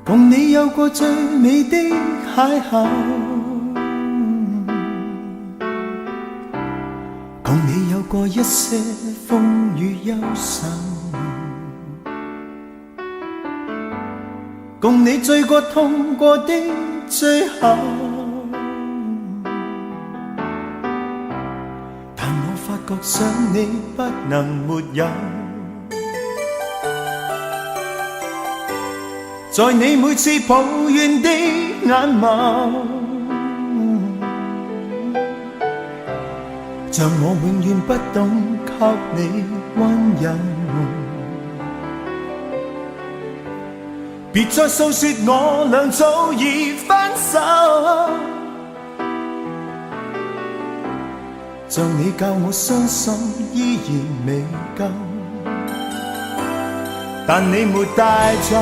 共你有过最美的邂逅，共你有过一些风雨忧愁，共你醉过痛过的最後，但我發覺想你不能沒有，在你每次抱怨的眼眸，像我永遠不懂給你溫柔，別再訴說我倆早已分手，像你教我傷心依然未夠，但你沒帶走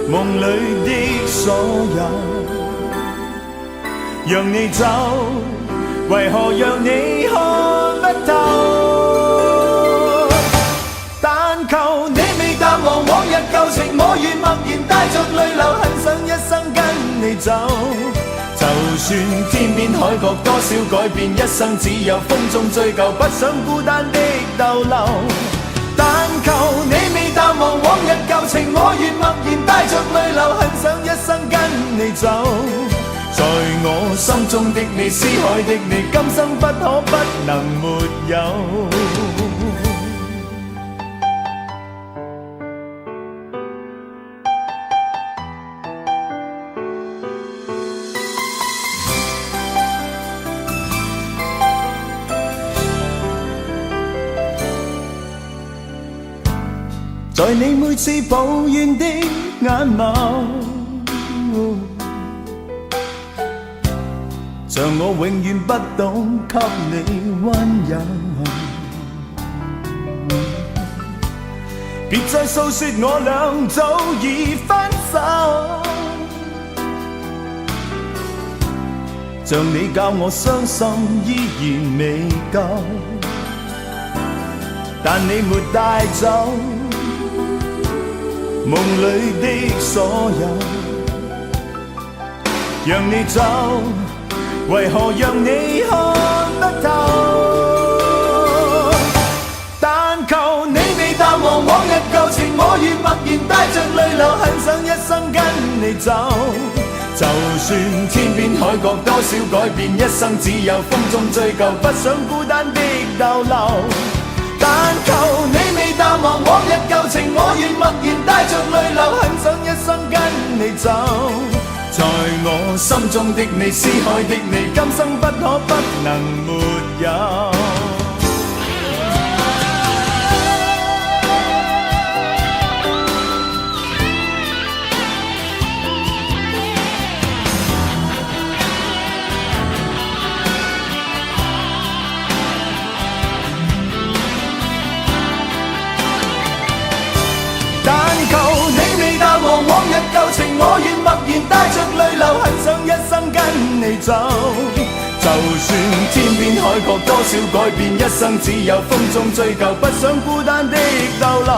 夢裏的所有，讓你走，為何讓你看不透？但求你未淡忘往日舊情，我願默然帶着淚流，很想一生跟你走。就算天邊海角多少改變，一生只有風中追究，不想孤單的逗留。但求你未淡忘往日舊情，我願默然帶着淚流，很想一生跟你走。在我心中的你，思海的你，今生不可不能沒有。在你每次抱怨的眼眸，像我永遠不懂給你溫柔，別再訴說我倆早已分手，像你教我傷心依然未夠，但你沒帶走夢裏的所有，讓你走，為何讓你看不透？但求你未淡忘往日舊情，我願默然帶着淚流，很想一生跟你走。就算天邊海角多少改變，一生只有風中追究，不想孤單的逗留。但求你未淡忘往日舊情，我願默然帶着淚流，很想一生跟你走。在我心中的你，思海的你，今生不可不能沒有。往日舊情，我願默然帶着淚流，很想一生跟你走。就算天邊海角多少改變，一生只有風中追究，不想孤單的逗留。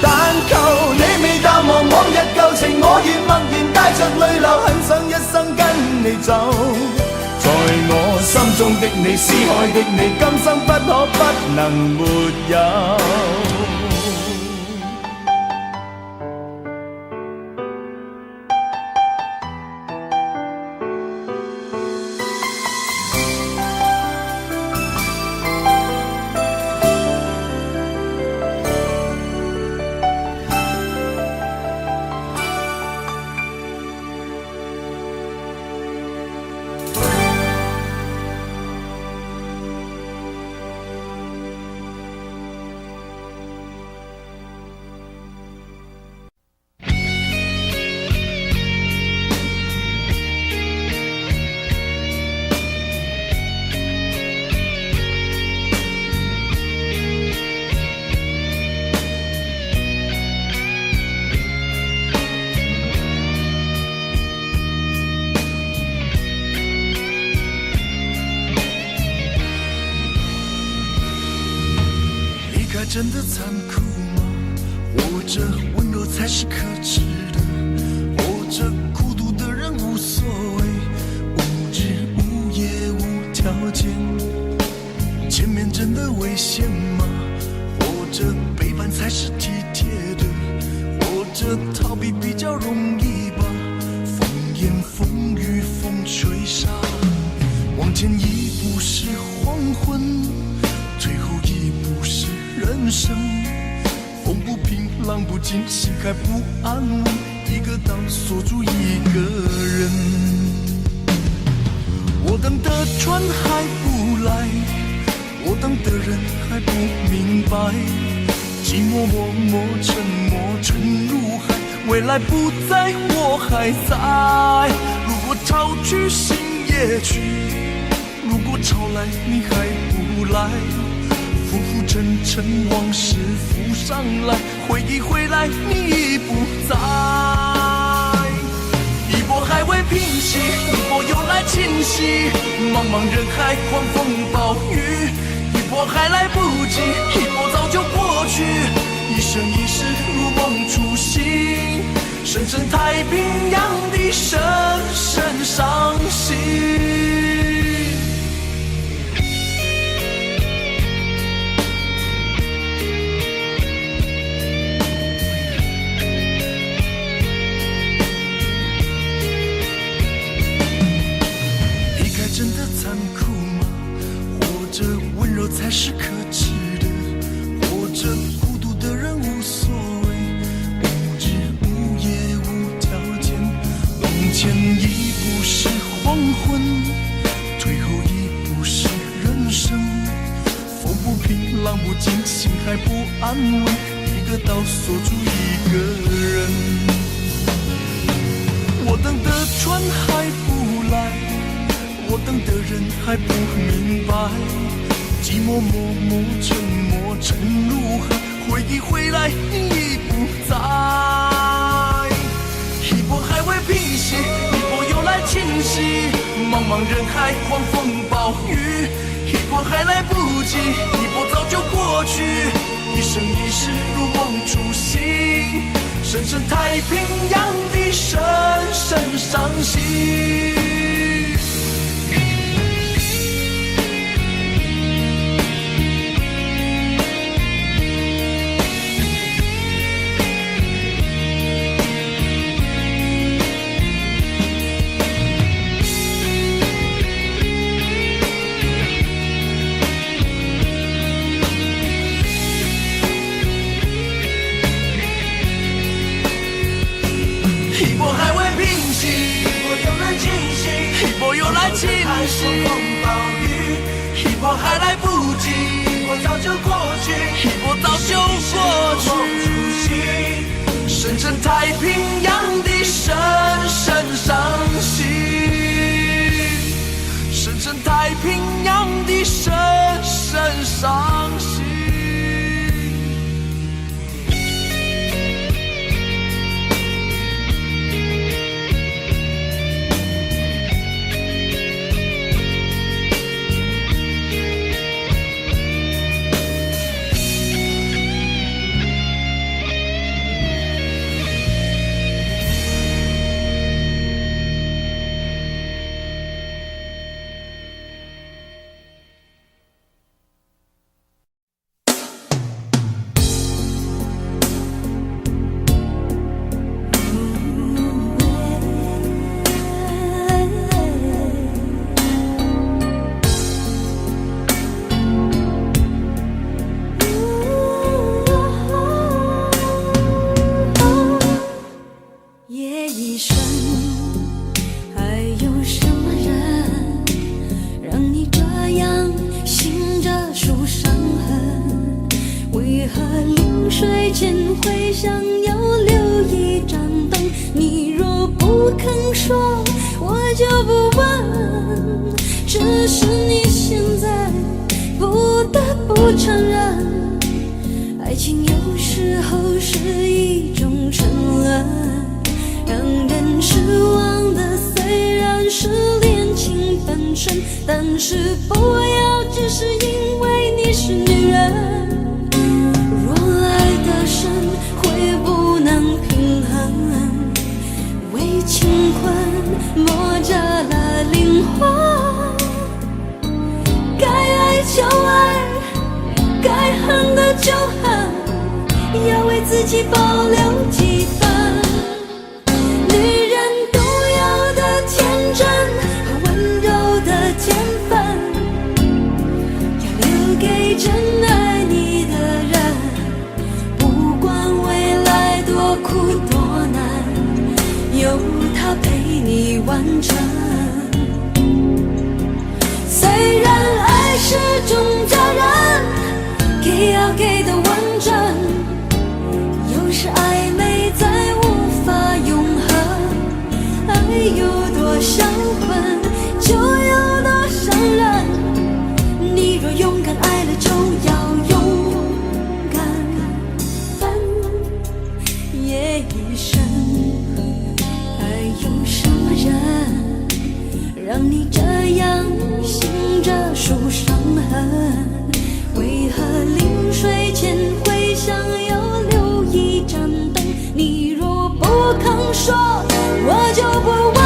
但求你未淡忘往日舊情，我願默然帶着淚流，很想一生跟你走。在我心中的你，思海的你，今生不可不能沒有。真的残酷吗？或者温温柔才是可耻的。活着孤独的人无所谓，无日无夜无条件。前面真的危险吗？活着背叛才是体贴的。活着逃避比较容易吧。风言风语风吹沙，往前一步是黄昏，退后一步是人生。风不平浪不静，心还不安稳，一个岛锁住一个人。我等的船还不来，我等的人还不明白，寂寞默默沉没沉入海，未来不在我还在。如果潮去心也去，如果潮来你还不来，浮浮沉沉往事浮上来，回忆回来你已不在。一波还未平息，一波又来侵袭，茫茫人海狂风暴雨，一波还来不及，一波早就过去，一生一世如梦初醒，深深太平洋的深深伤心。真的残酷吗？活着温柔才是可耻的。活着孤独的人无所谓，无日无夜无条件。往前一步是黄昏，退后一步是人生。风不平浪不静，心还不安稳，一个岛锁住一个人。我等的船还不来，我等的人还不明白，寂寞默默沉没沉入海，回忆回来你已不在。一波还未平息，一波又来侵袭，茫茫人海狂风暴雨，一波还来不及，一波早就过去，一生一世如梦初醒，深深太平洋的深深伤心。侵袭，一波还来不及，一波早就过去，一波早就过去，深深太平洋的深深伤心，深深太平洋的深深伤心。但是不要只是因为你是女人，若爱得深会不能就恨，要为自己保留几分。女人独有的天真和温柔的天分，要留给真爱你的人，不管未来多苦多难，有他陪你完成。虽然爱是种责任，给要给的完整，有时暧昧再无法永恒。爱有多销魂，就有多伤人。你若勇敢爱了，就要勇敢分也一生。还有什么人让你这样醒着数伤痕？为何临睡前会想要留一盏灯？你若不肯说，我就不问。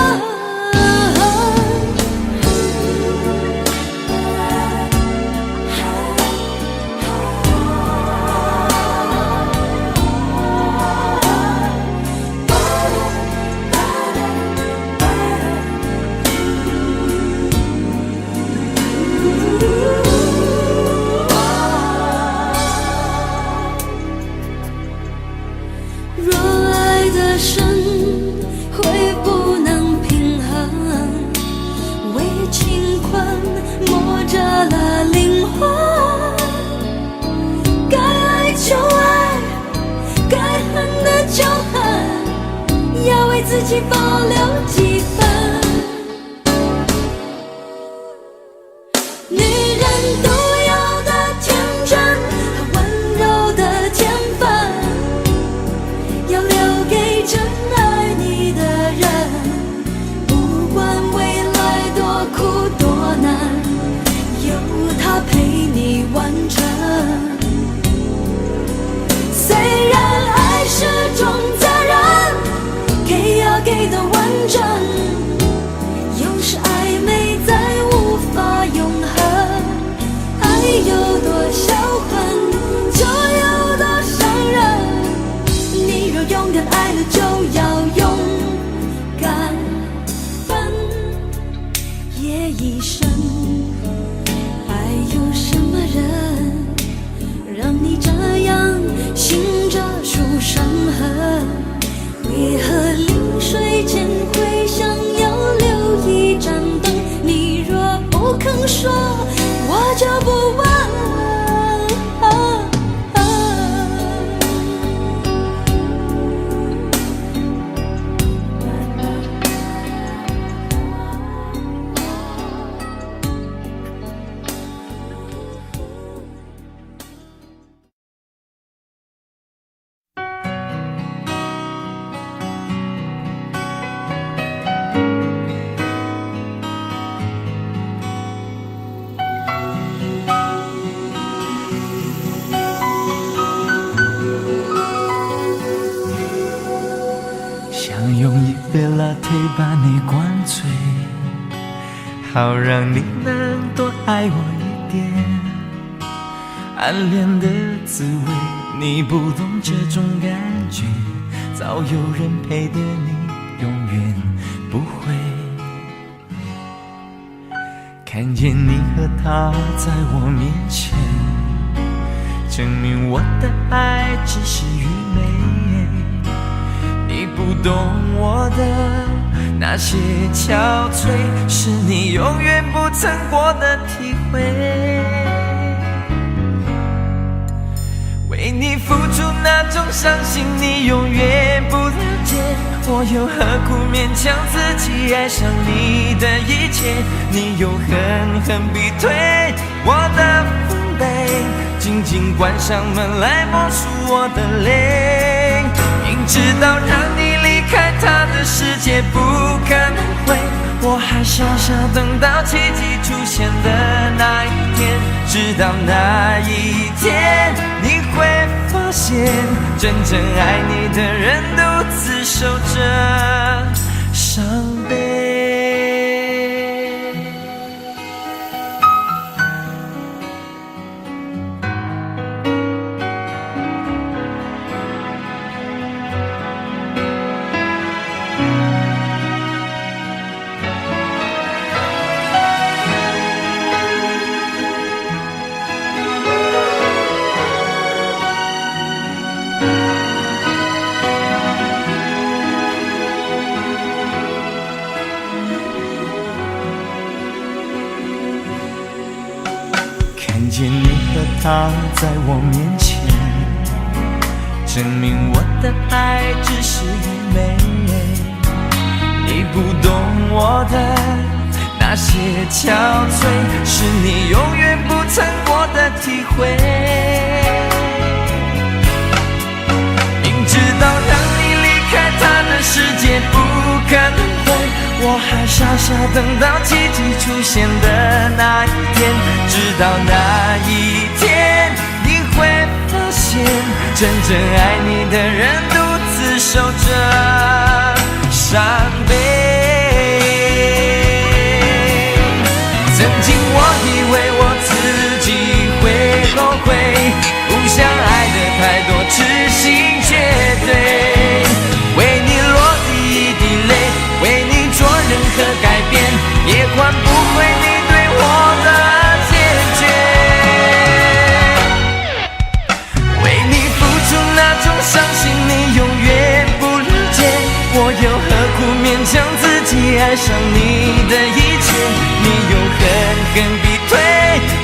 若爱得深，会不能平衡，为情困磨折了灵魂。该爱就爱，该恨的就恨，要为自己保留几分。女人独有的天真和温柔的天分，要留给真爱你的人，不管未来多苦多难，有他陪你完成。虽然爱是种责任，给要给的完整，有时暧昧再无法永恒。爱有多销魂，就有多伤人。你若勇敢爱了，就要勇敢分也一生。还有什么人让你这样醒着数伤痕？为何临睡前会想要留一盏灯？你若不肯说，我就不问。想用一杯 latte 把你灌醉，好让你能多爱我一点。暗恋的滋味，你不懂这种感觉，早有人陪的你永远不会。看见你和他在我面前，证明我的爱只是愚昧。你不懂我的那些憔悴，是你永远不曾过的体会。为你付出那种伤心，你永远不了解。我又何苦勉强自己爱上你的一切？你又狠狠逼退我的防备，紧紧关上门来默数我的泪。明知道让你离开他的世界不可能会，我还傻傻等到奇迹出现的那一天。直到那一天，你会发现，真正爱你的人独自守着伤悲。看见你和他在我面前，证明我的爱只是愚昧。你不懂我的那些憔悴，是你永远不曾过的体会。明知道让你离开他的世界不可能会，我还傻傻等到奇迹出现的那一天。直到那一天，你会发现真正爱你的人独自守着伤悲。曾经我以为我自己会后悔，不想爱的太多，痴心绝对。为你落第一滴泪，为你做任何改变，也换不回你对我的坚决。为你付出那种伤心，你永远不了解，我又何苦勉强自己爱上你的一切？你又狠狠逼退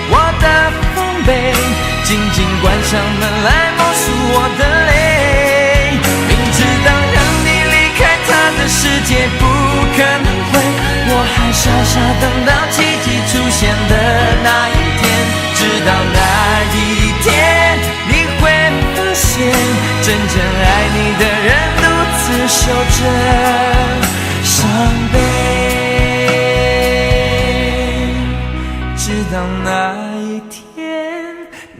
我的防备，紧紧关上门来默数我的泪。明知道让你离开他的世界不可能会，我还傻傻等到奇迹出现的那一天。直到那一天，你会发现真正爱你的人独自守着伤悲。直到那一天，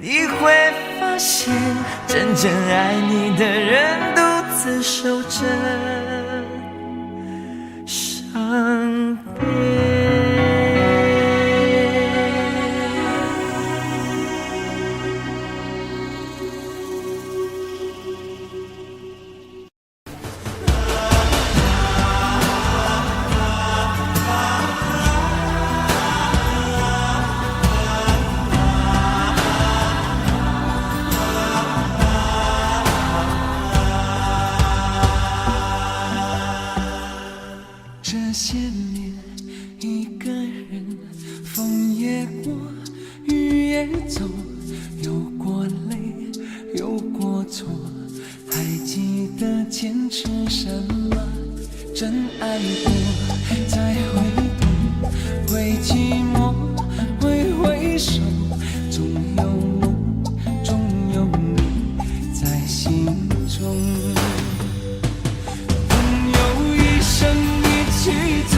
你会发现真正爱你的人独自守着伤悲。这些年一个人，风也过，雨也走，有过泪，有过错，还记得坚持什么？真爱过，再回头，会寂寞，会回首，总有梦，总有你在心中。朋友一生一起走，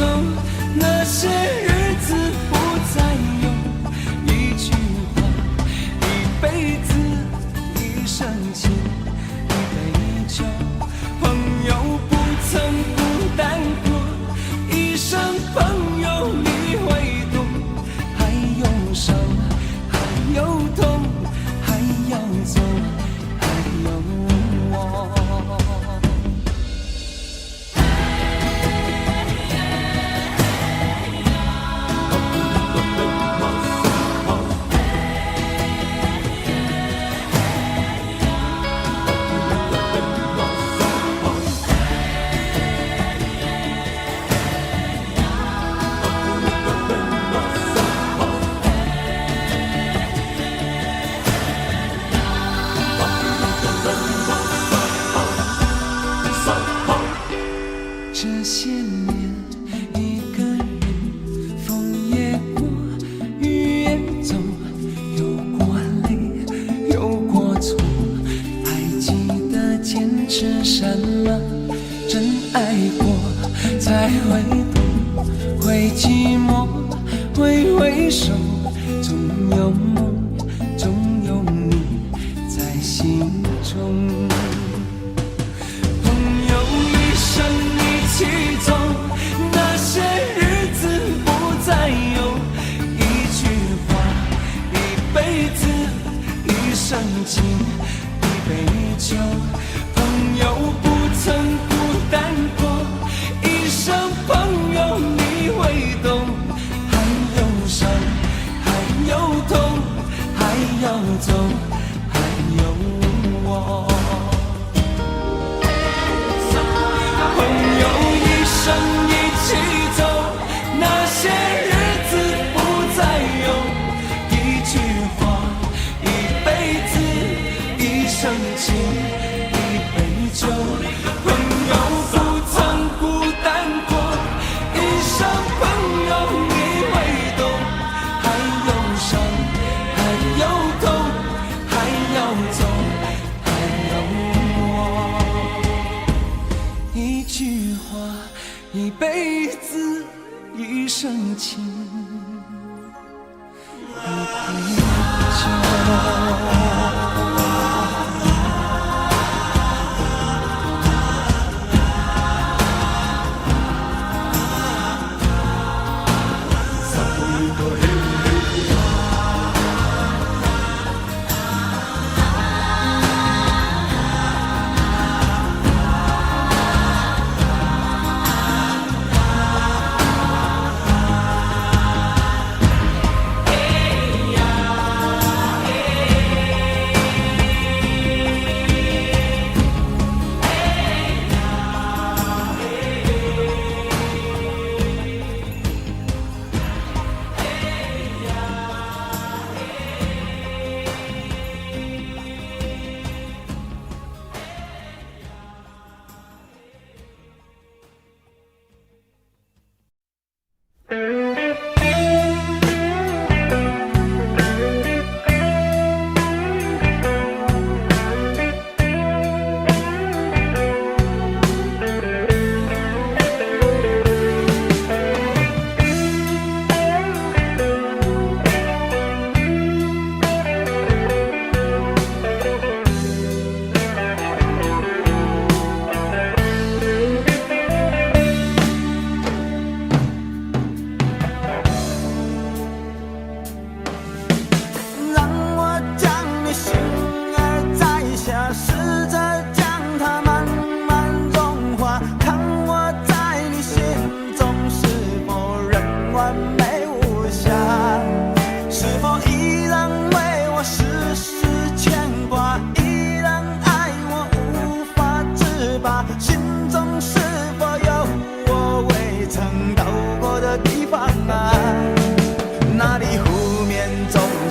那些日子不再有，一句话，一辈子，一生情，一杯酒。朋友不曾孤单过，一生朋友你会懂。还有伤，还有痛，还要走，还有我。这些年一个人，风也过，雨也走，有过泪，有过错，还记得坚持什么？真爱过，才会懂，会寂寞，会回首，总有梦，总有你在心中。一起走，那些日子不再有，一句话，一辈子，一生情，一杯酒。朋友不曾孤单过，一生朋友你会懂。还有伤，还有痛，还要走，还有我。一生一起走，那些日子不再有，一句话，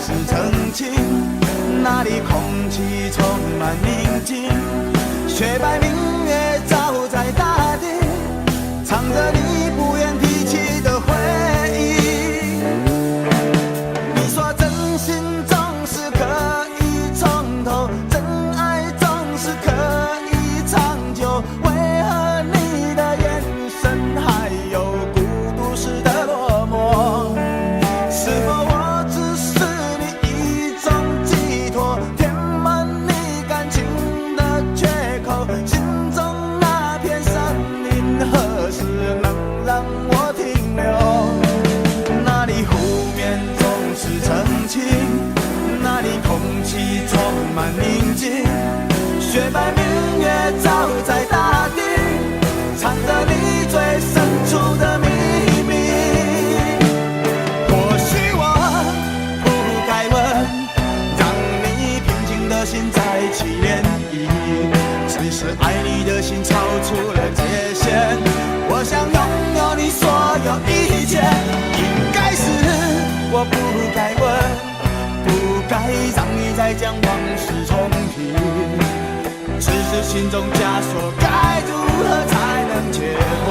是澄清，那里空气充满宁静，雪白明月照在大地，藏着你不愿提起的回忆。你说真心总是可以从头，真爱总是可以长久，为何你的眼神还有孤独时的落寞？是否我只是你一种寄托，填满你感情的缺口？心中那片森林何时能让我停留？那里湖面总是澄清，那里空气充满宁静，雪白明月照在大地，藏着你最深处的秘密。或许我不该问，让你平静的心再起涟漪，只是爱你的心超出了界限。我想拥有你所有一切，应该是我不该问，不该让你再将往事重提，只是心中枷锁该如何才能解脱？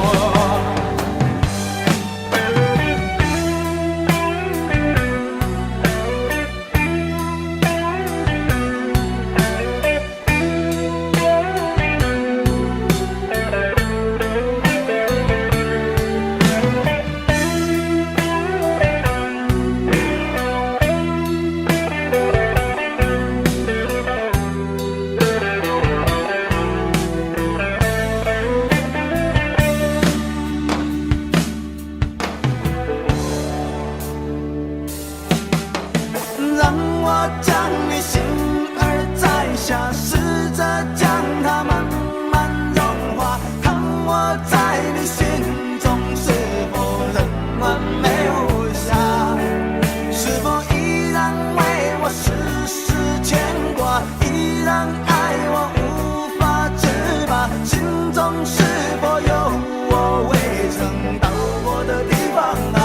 让我将你心儿摘下，试着将它慢慢融化，看我在你心中是否仍完美无瑕，是否依然为我时时牵挂，依然爱我无法自拔，心中是否有我未曾到过的地方啊？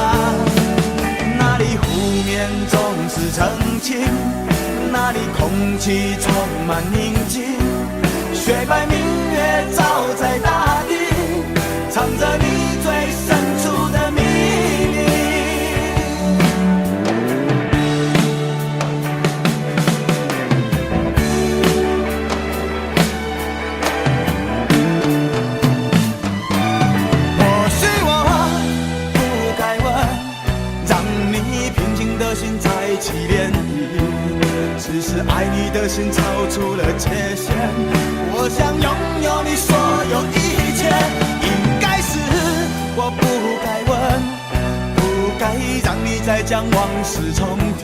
那里湖面总是澄清，那里空气充满宁静，雪白明月照在大地，藏着你最深处的秘密。或许我不该问，让你平静的心再起涟漪，只是爱你的心超出了界限。我想拥有你所有一切，应该是我不该问，不该让你再将往事重提，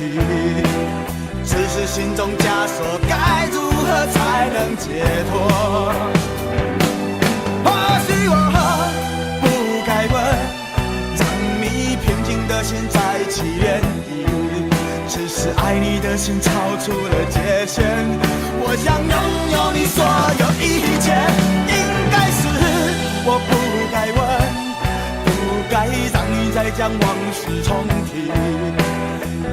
只是心中枷锁该如何才能解脱？或许我不该问，让你平静的心再起涟漪，只是爱你的心超出了界限。我想拥有你所有一切，应该是我不该问，不该让你再将往事重提，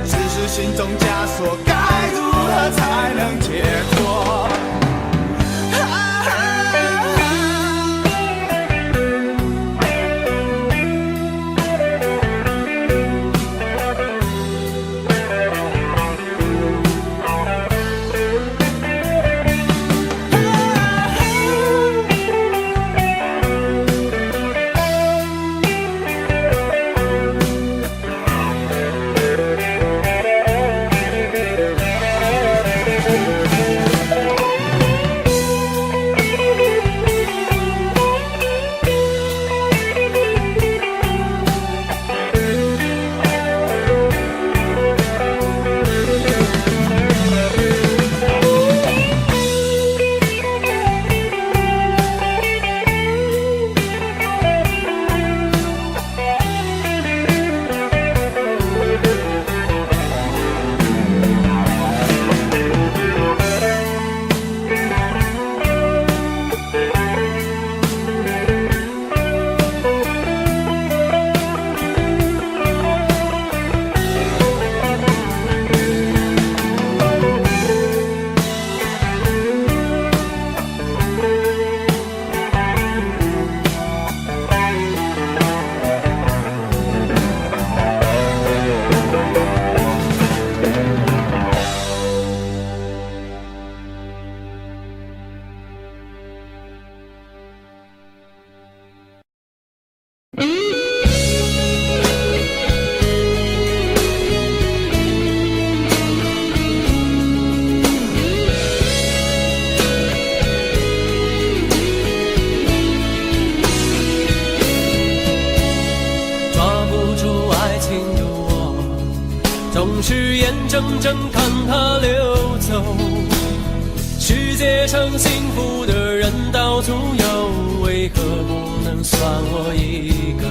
只是心中枷锁该如何才能解脱？睁睁看它流走。世界上幸福的人到处有，为何不能算我一个？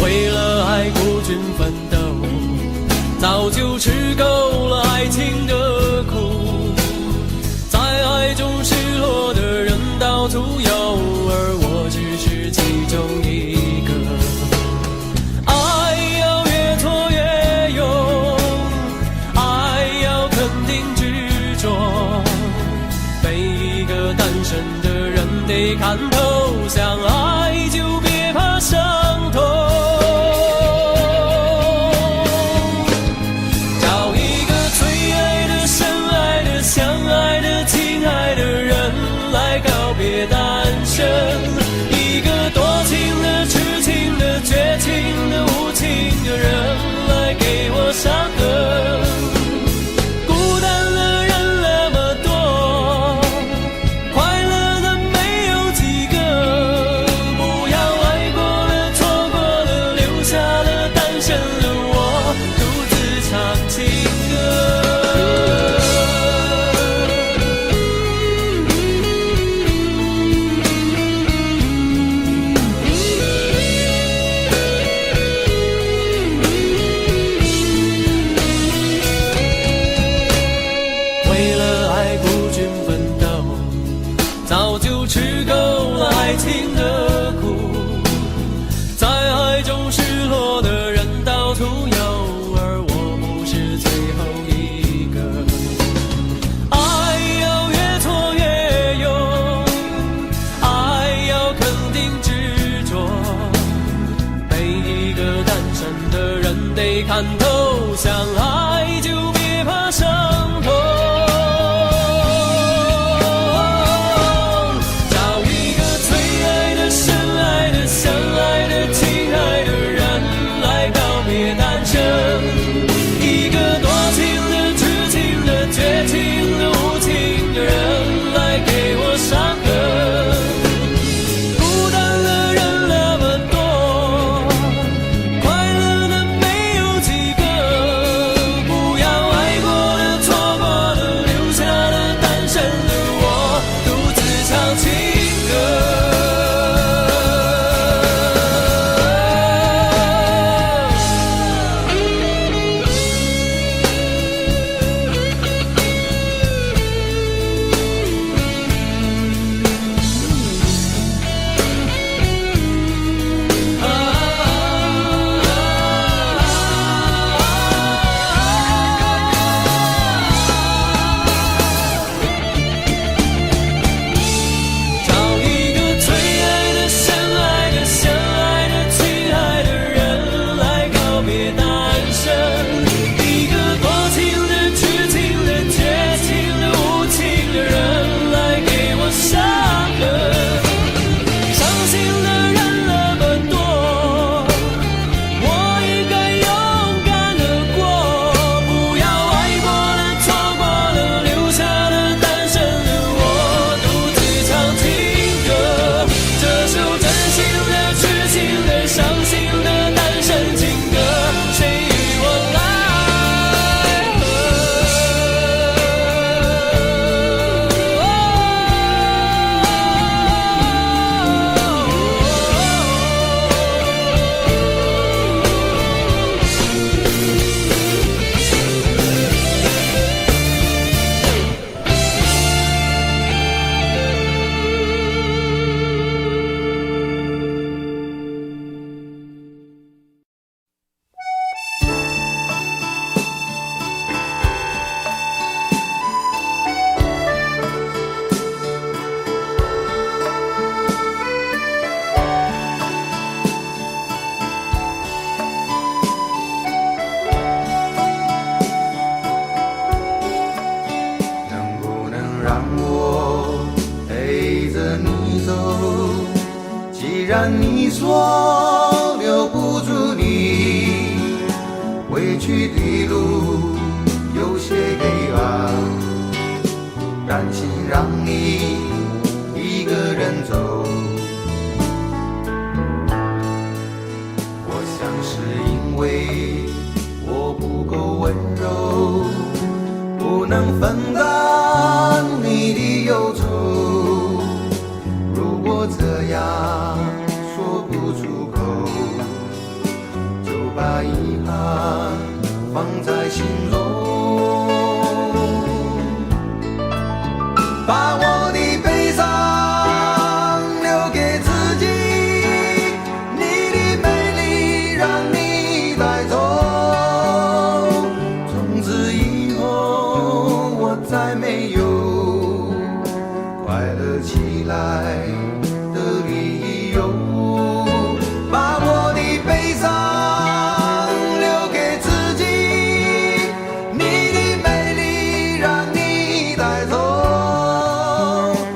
为了爱孤军奋斗，早就吃够了爱情的苦。在爱中失落的人到处有，而我只是其中一个。爱要越挫越勇，爱要肯定执着。每一个单身的人得看透，相爱就别怕伤痛。找一个最爱的、深爱的、相爱的、亲爱的人来告别单身。一个多情的、痴情的、绝情的、无情的人来给我伤痕。孤单的人那么多，快乐的没有几个。不要爱过了、错过了，留下了单身的我，独自唱情歌。为了爱孤军奋斗，早就吃够了爱情的苦。在爱中失落的人到处有，而我不是最后一个。爱要越挫越勇，爱要肯定执着。每一个单身的人得看透，相爱就别怕伤痛。找一个最爱的、深爱的、相爱的、亲爱的人来告别单身。一个多情的、痴情的、绝情的、无情的人来给我伤痕。孤单的人那么多，快乐的没有几个。不要爱过了、错过了，留下了单身的我，独自唱情歌。找一个最爱的、深爱的、相爱的、亲爱的人来告别单身。一个多情的、痴情的、绝情的、无情的人来给我伤痕。伤心的人那么多，我应该勇敢地过。不要爱过了、错过了，留下了单身的我，独自唱情歌。这首真心的、痴情的、伤心的单身情歌，谁与我来能不能让我陪着你走？既然你说留不住你，回去的路有些黑暗，担心让你一个人走。我想是因为我不够温柔。不能分担你的忧愁。如果这样说不出口，就把遗憾放在心中，把我的悲伤留给自己，你的美丽让你带走。从此以后我再没有快乐起来的理由，把我的悲伤留给自己，你的美丽让你带走。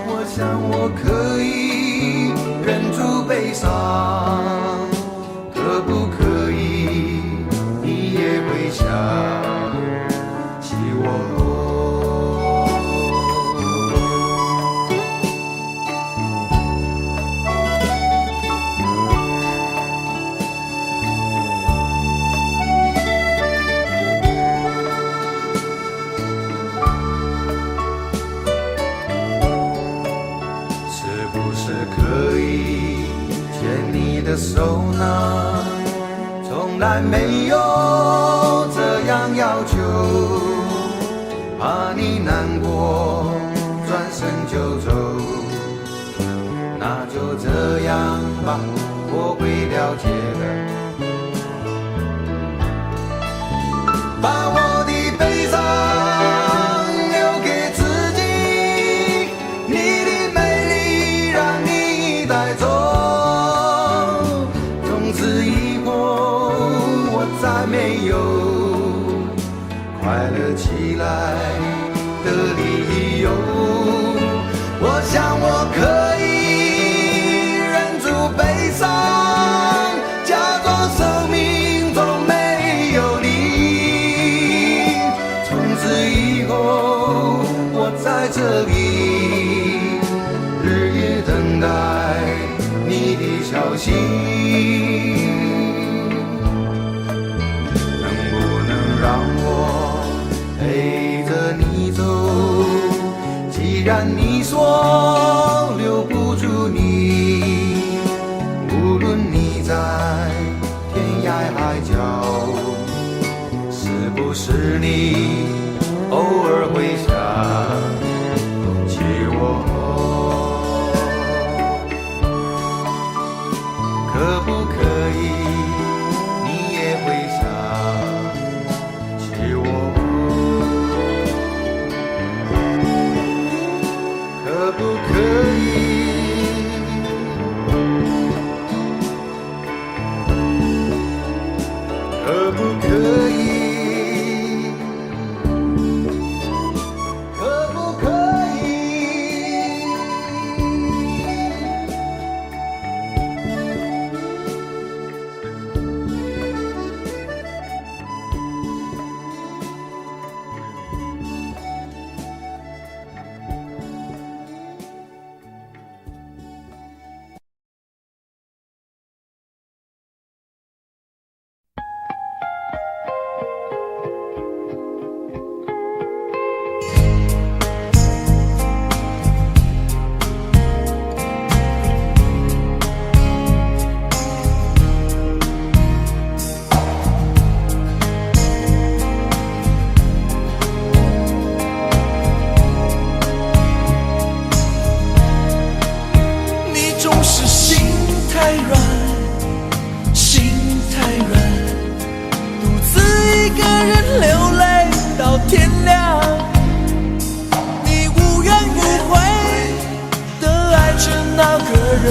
我想我可以忍住悲伤，可不可以你也会想起我？是不是可以牵你的手呢？从来没有这样要求，怕你难过转身就走。那就这样吧，我会了解的。把我的悲伤留给自己，你的美丽让你带走。从此以后我再没有快乐起来的理由。我想我可以忍住悲伤，假装生命中没有你。从此以后我在这里日夜等待你的消息。能不能让我陪着你走？既然你说留不住你，无论你在天涯海角，是不是你偶尔会想起我？可不可以你也会想起我？可不可以？可不可以？可不可以？你总是心太软，心太软，独自一个人流泪到天亮。你无怨无悔的爱着那个人，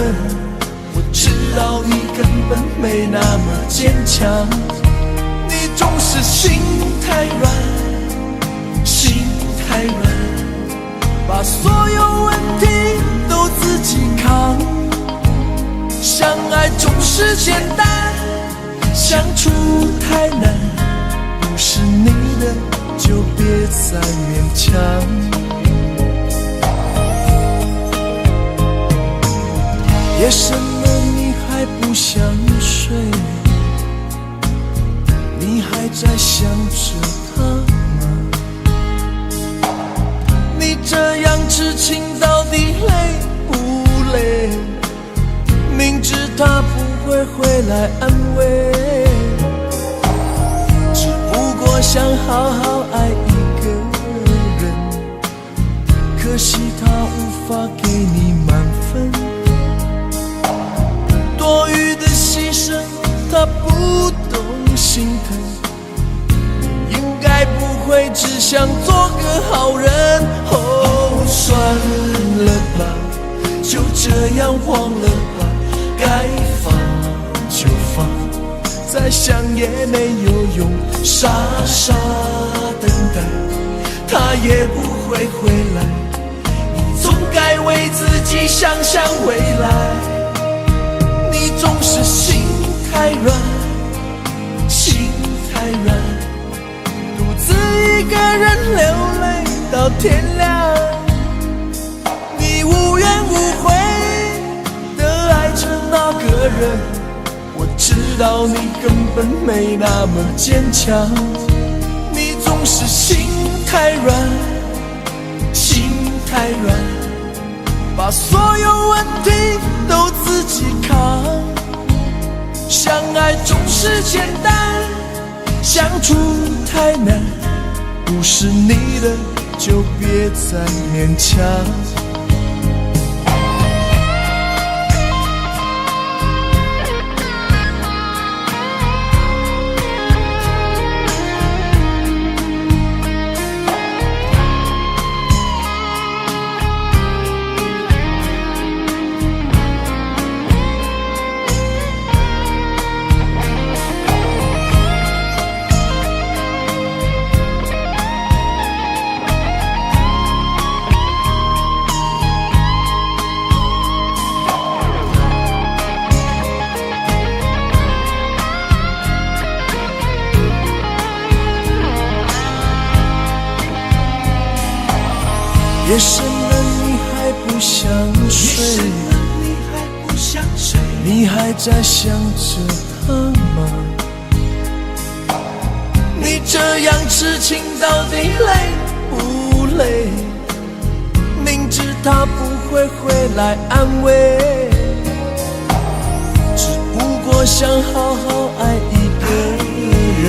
我知道你根本没那么坚强。你总是心太软，心太软，把所有问题都自己扛。相爱总是简单，相处太难，不是你的就别再勉强。夜深了你还不想睡，你还在想着他吗？情到底累不累？明知他不会回来安慰，只不过想好好爱一个人，可惜他无法给你满分，多余的牺牲他不懂心疼，你应该不会只想做个好人。哦，算了吧，就这样忘了吧，该放就放，再想也没有用，傻傻等待，他也不会回来，你总该为自己想想未来。你总是心太软，心太软，独自一个人流泪到天亮，你无怨无悔地爱着那个人，我知道你根本没那么坚强，你总是心太软，心太软，把所有问题都自己扛，相爱总是简单，相处太难，不是你的就别再勉强。夜深了你还不想睡，你还在想着他吗？你这样痴情到底累不累？明知他不会回来安慰，只不过想好好爱一个人，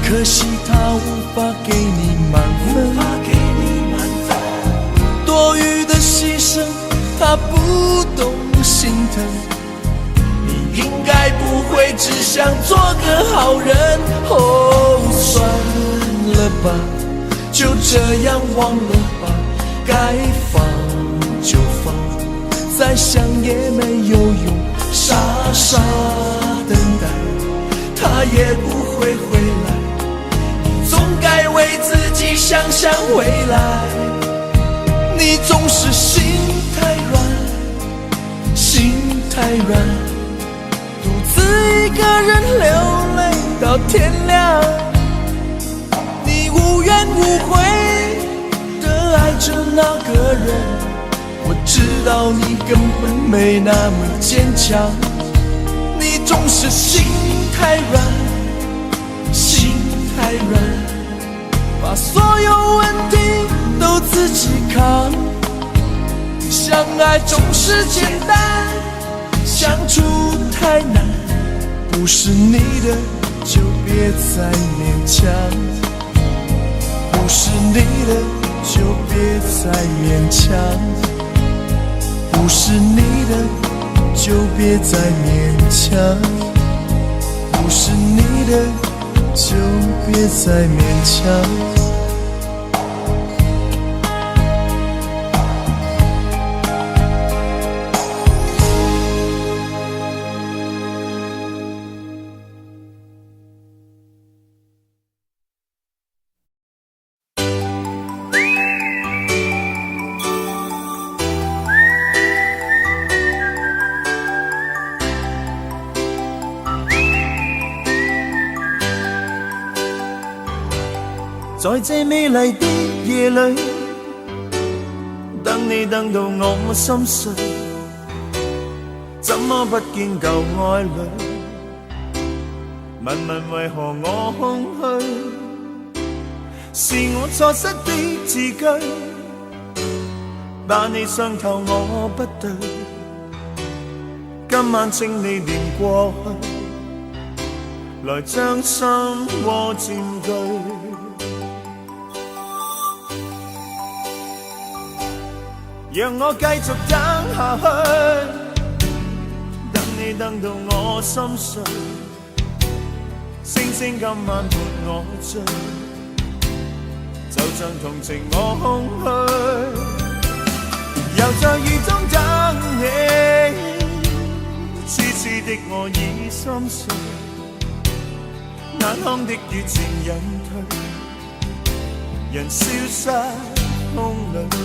可惜他无法给你满分，多余的牺牲他不懂心疼，你应该不会只想做个好人。哦，算了吧，就这样忘了吧，该放就放，再想也没有用，傻傻等待，他也不会回来，你总该为自己想想未来。你总是心太软，心太软，独自一个人流泪到天亮，你无怨无悔地爱着那个人，我知道你根本没那么坚强，你总是心太软，心太软，把所有问题都自己扛，相爱总是简单，相处太难，不是你的就别再勉强，不是你的就别再勉强，不是你的就别再勉强，不是你的就别再勉强。在这美丽的夜里，等你等到我心碎，怎么不见旧爱侣？问问为何我空虚？是我错失的字句，把你傷透我不對，今晚請你念過去，來將心窩佔據。讓我繼續等下去，等你等到我心碎，星星今晚伴我醉，就像同情我空虛。又在雨中等你，痴痴的我已心碎，眼眶的雨漸隱退，人消失風裏去。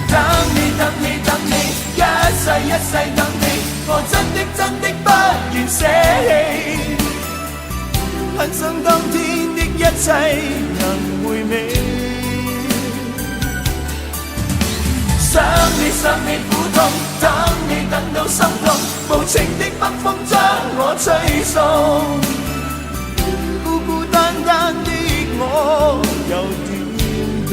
等你等你等你，一世一世等你，我真的不願捨棄，很想當天的一切能回味。想你苦痛，等你等到心痛，無情的北風將我吹送，孤孤單單的我又點動？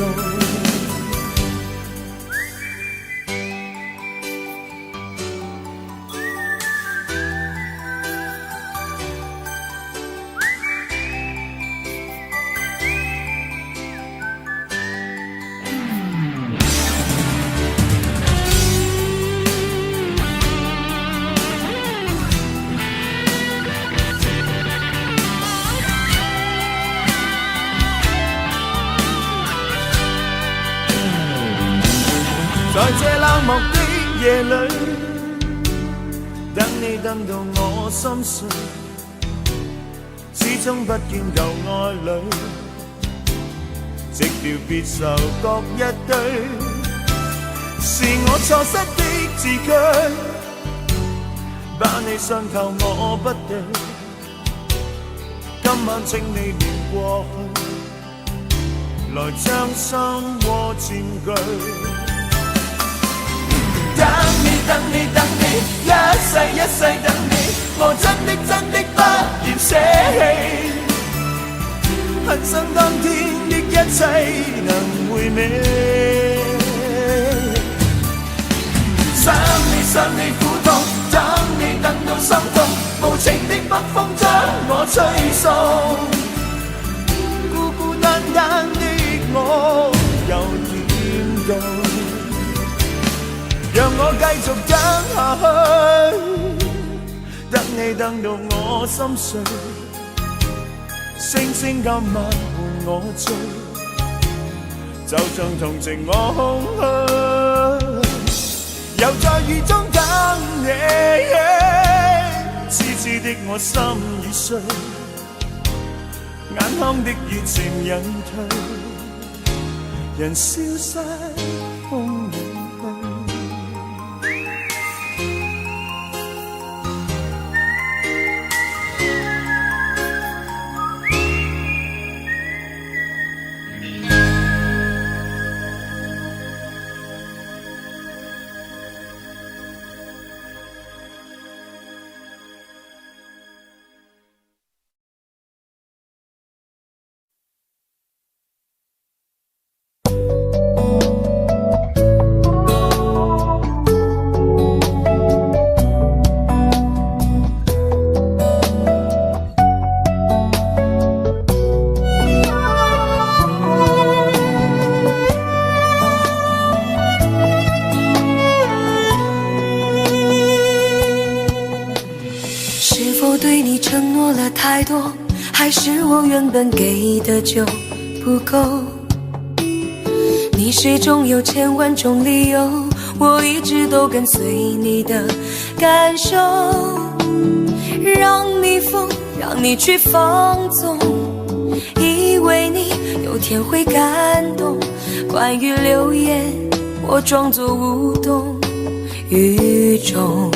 在這冷漠的夜裏，等你等到我心碎，始終不見舊愛侶，寂寥別愁各一堆，是我錯失的字句，把你傷透我不對，今晚請你念過去，來將心窩佔據。等你等你，一世一世等你，我真的不願捨棄，很想當天的一切能回味。想你苦痛，等你等到心痛，無情的北風將我吹送，孤孤單單的我又點動？讓我繼續等下去，等你等到我心碎，星星今晚伴我醉，就像同情我空虛。又在雨中等你，痴痴的我心已碎，眼眶的雨漸隱退，人消失風裏。太多，还是我原本给的就不够？你始终有千万种理由，我一直都跟随你的感受，让你疯，让你去放纵，以为你有天会感动。关于流言，我装作无动于衷。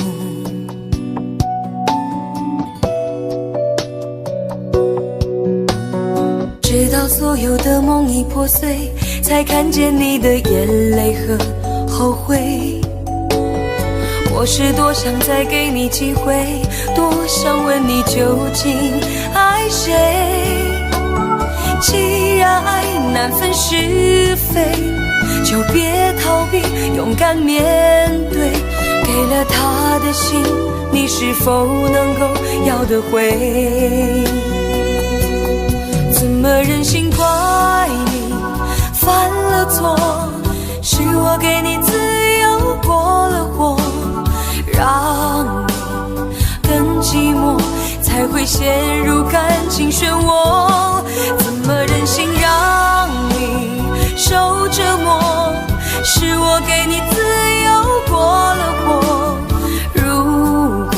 直到所有的梦已破碎，才看见你的眼泪和后悔。我是多想再给你机会，多想问你究竟爱谁。既然爱难分是非，就别逃避，勇敢面对。给了他的心，你是否能够要得回？怎么忍心怪你犯了错？是我给你自由过了火，让你更寂寞，才会陷入感情漩涡。怎么忍心让你受折磨？是我给你自由过了火。如果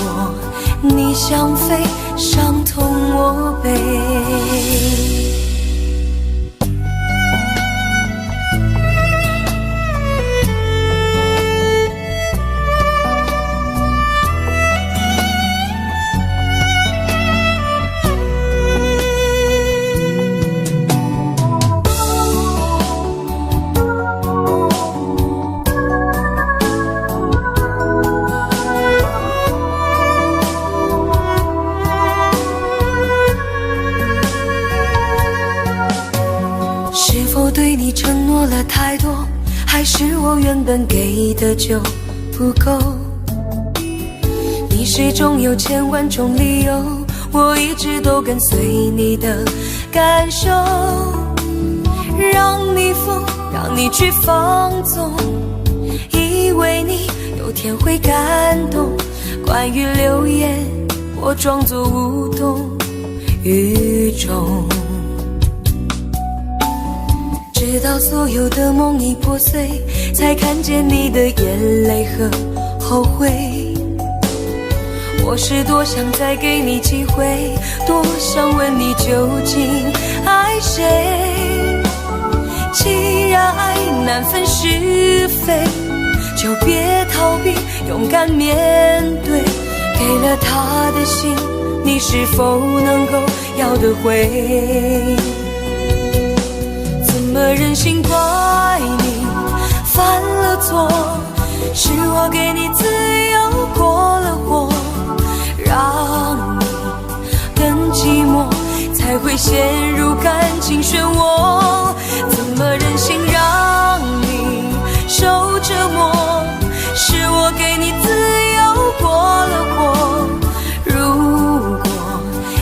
你想飞，伤痛我背。对你承诺了太多，还是我原本给的就不够？你始终有千万种理由，我一直都跟随你的感受，让你疯，让你去放纵，以为你有天会感动。关于流言，我装作无动于衷，直到所有的梦已破碎，才看见你的眼泪和后悔。我是多想再给你机会，多想问你究竟爱谁。既然爱难分是非，就别逃避，勇敢面对。给了他的心，你是否能够要得回？怎么忍心怪你犯了错？是我给你自由过了火，让你更寂寞，才会陷入感情漩涡。怎么忍心让你受折磨？是我给你自由过了火。如果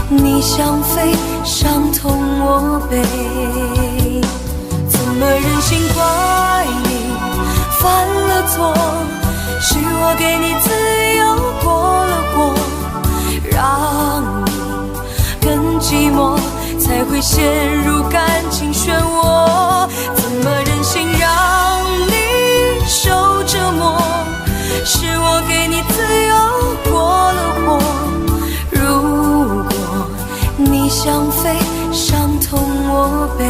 你想飞，伤痛我背。怎么忍心怪你犯了错？是我给你自由过了火，让你更寂寞，才会陷入感情漩涡。怎么忍心让你受折磨？是我给你自由过了火。如果你想飞，伤痛我背。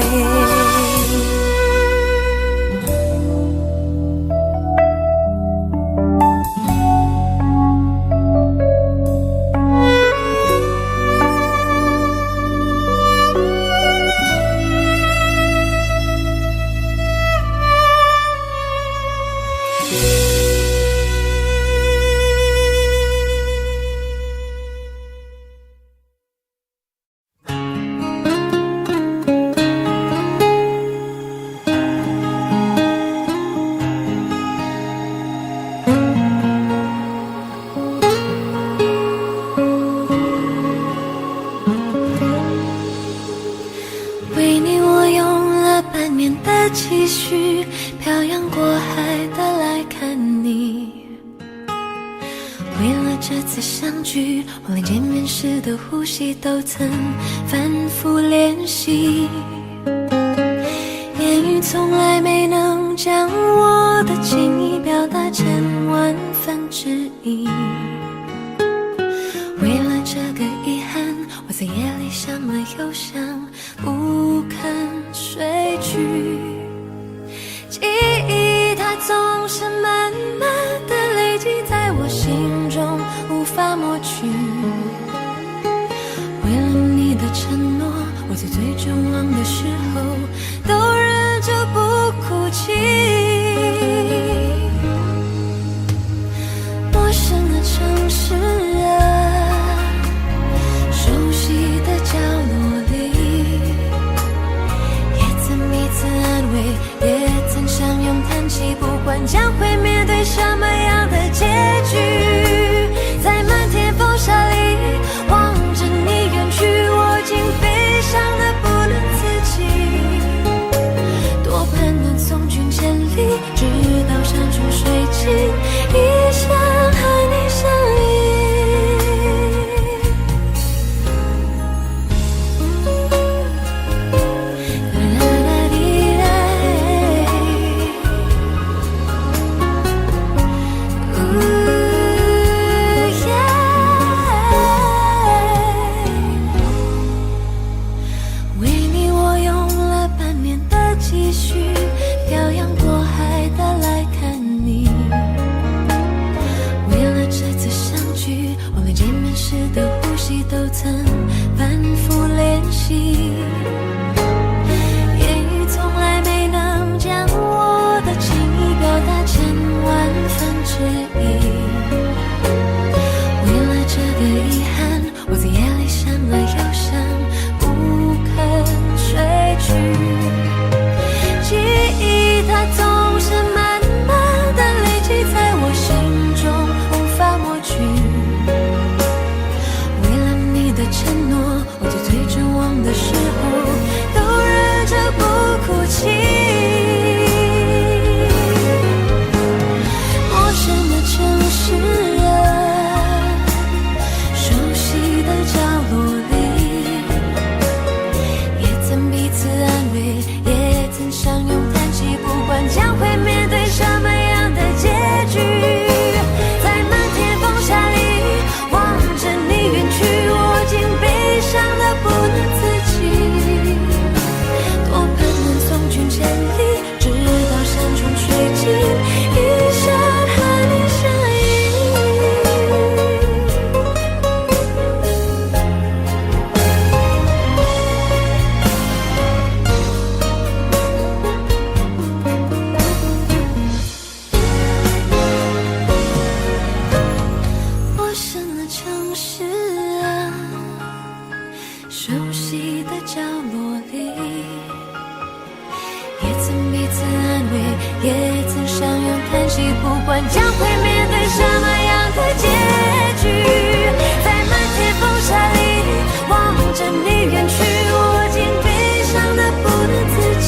期许漂洋过海的来看你，为了这次相聚，我连见面时的呼吸都曾反复练习，言语从来没能将我的情意表达成万分之一。为了这个遗憾，我在夜里想了又想，不肯睡去。记忆它总是慢慢地累积在我心中，无法抹去。为了你的承诺，我在最绝望的时候都忍着不哭泣。陌生的城市啊，熟悉的角落里，也曾彼此安慰，也曾相续漂洋过海的来看你。为了这次相聚，我连见面时的呼吸都曾反复练习，言语从来没能将我的情意表达千万分之一。为了这个遗憾，我在夜里想了又想，不肯睡去。记忆它总是慢慢的累积在我心中，无法抹去。为了你的承诺，我在最绝望的时候都忍着不哭泣。陌生的城市啊，熟悉的角落里，也曾彼此安慰，也曾相拥叹息，不管将会面对什么样的结局。在漫天风沙里望着你远去，我竟悲伤得不能自己。多盼能送君千里，直到山穷水尽，一生和你相依。陌生的城市啊，熟悉的角落里，也曾彼此安慰，也曾相拥叹息，不管将会面对什么样的结局。在漫天风沙里望着你远去，我竟悲伤得不能自己。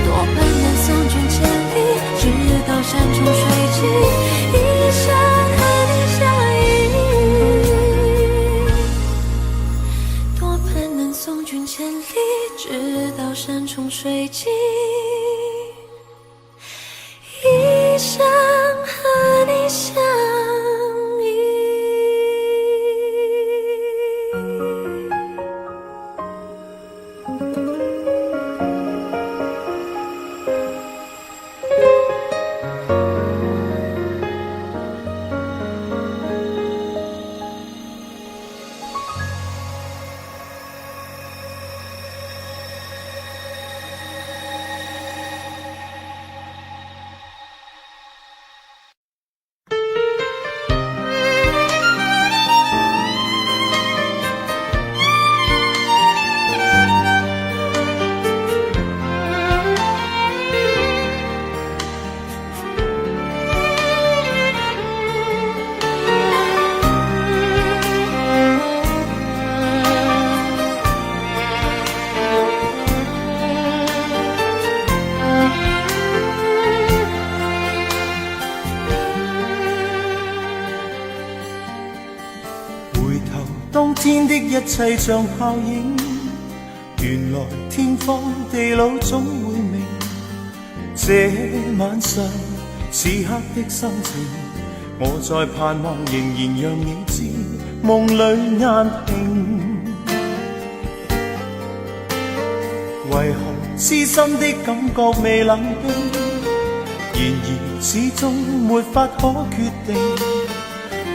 多盼能送君千里，直到山穷水尽，一生和你相依。多盼能送君千里，直到山穷水尽，一生和你相依。當天的一切像泡影，原來天荒地老總會明。這晚上此刻的心情，我在盼望仍然讓你知，夢裏安平。為何痴心的感覺未冷冰？然而始終沒法可決定。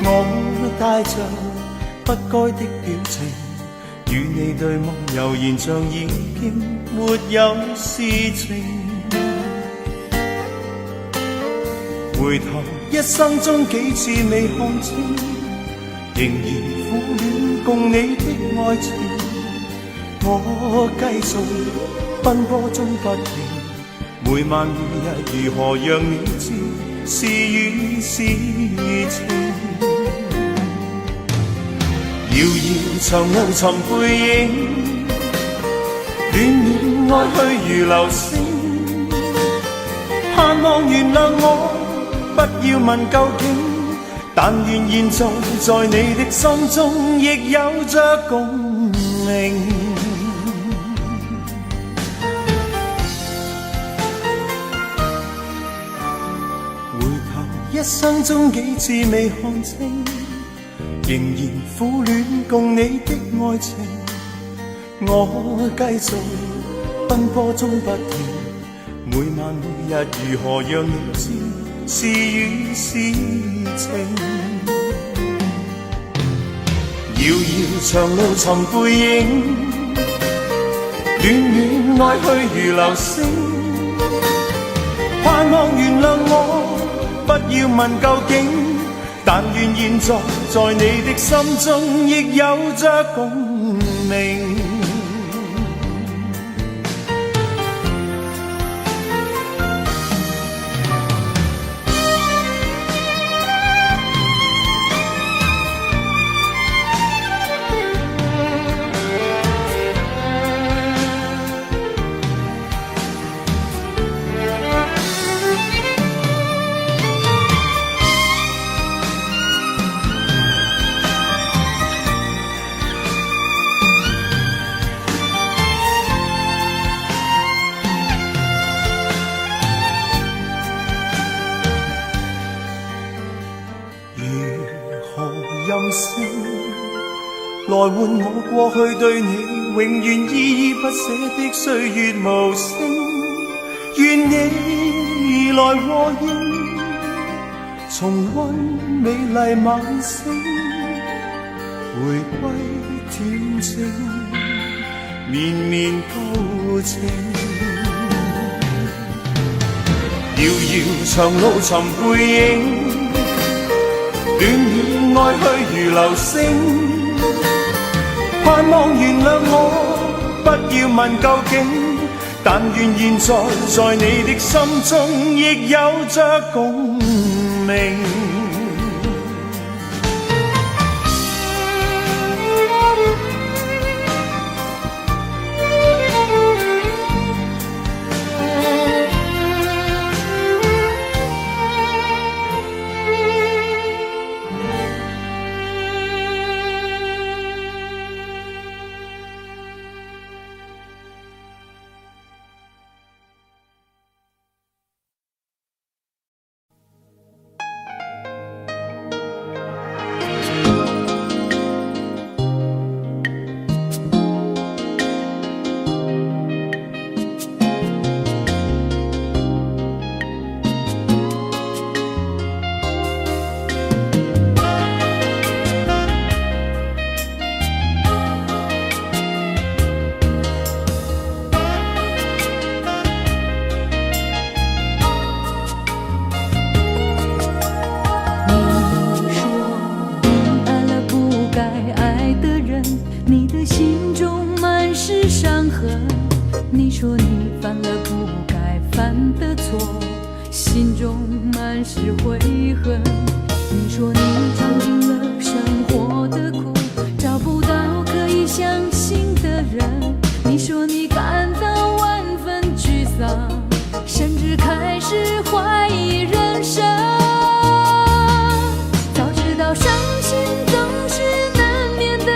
我帶着不該的表情，與你對望，悠然像已經沒有事情。回頭一生中幾次未看清，仍然苦戀共你的愛情。我繼續奔波中不停，每晚每日如何讓你知是與是情。遙遙長路尋背影，戀戀愛去如流星。盼望原諒我，不要問究竟，但願現在在你的心中亦有着共鳴。回頭一生中幾次未看清，仍然苦戀共你的愛情。我繼續奔波中不停，每晚每日如何讓你知是與是情？遙遙長路尋背影，暖暖愛去如流星。盼望原諒我，不要問究竟，但願現在在你的心中亦有着共鳴。任性來換我過去對你永遠依依不捨的歲月無聲，願你來和應，重溫美麗晚星，回歸恬靜綿綿舊情。遙遙長路尋背影，暖暖愛去如流星，盼望原諒我，不要問究竟，但願現在在你的心中亦有着共鳴。你说你犯了不该犯的错，心中满是悔恨。你说你尝尽了生活的苦，找不到可以相信的人。你说你感到万分沮丧，甚至开始怀疑人生。早知道伤心总是难免的，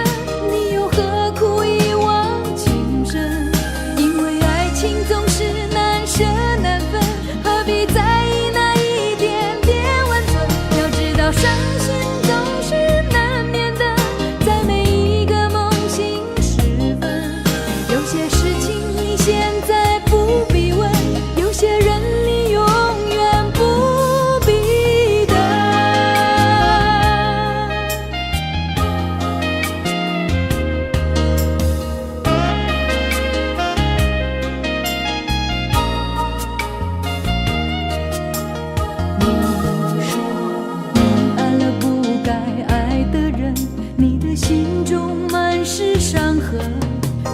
你又何苦一往情深？因为爱情总是难舍难分，何必在意那一点点温存？要知道伤心总是难免的，在每一个梦醒时分。有些事情你现在不必问，有些人你永远不必等。你说你爱了不该爱的人，你的心中满是伤痕。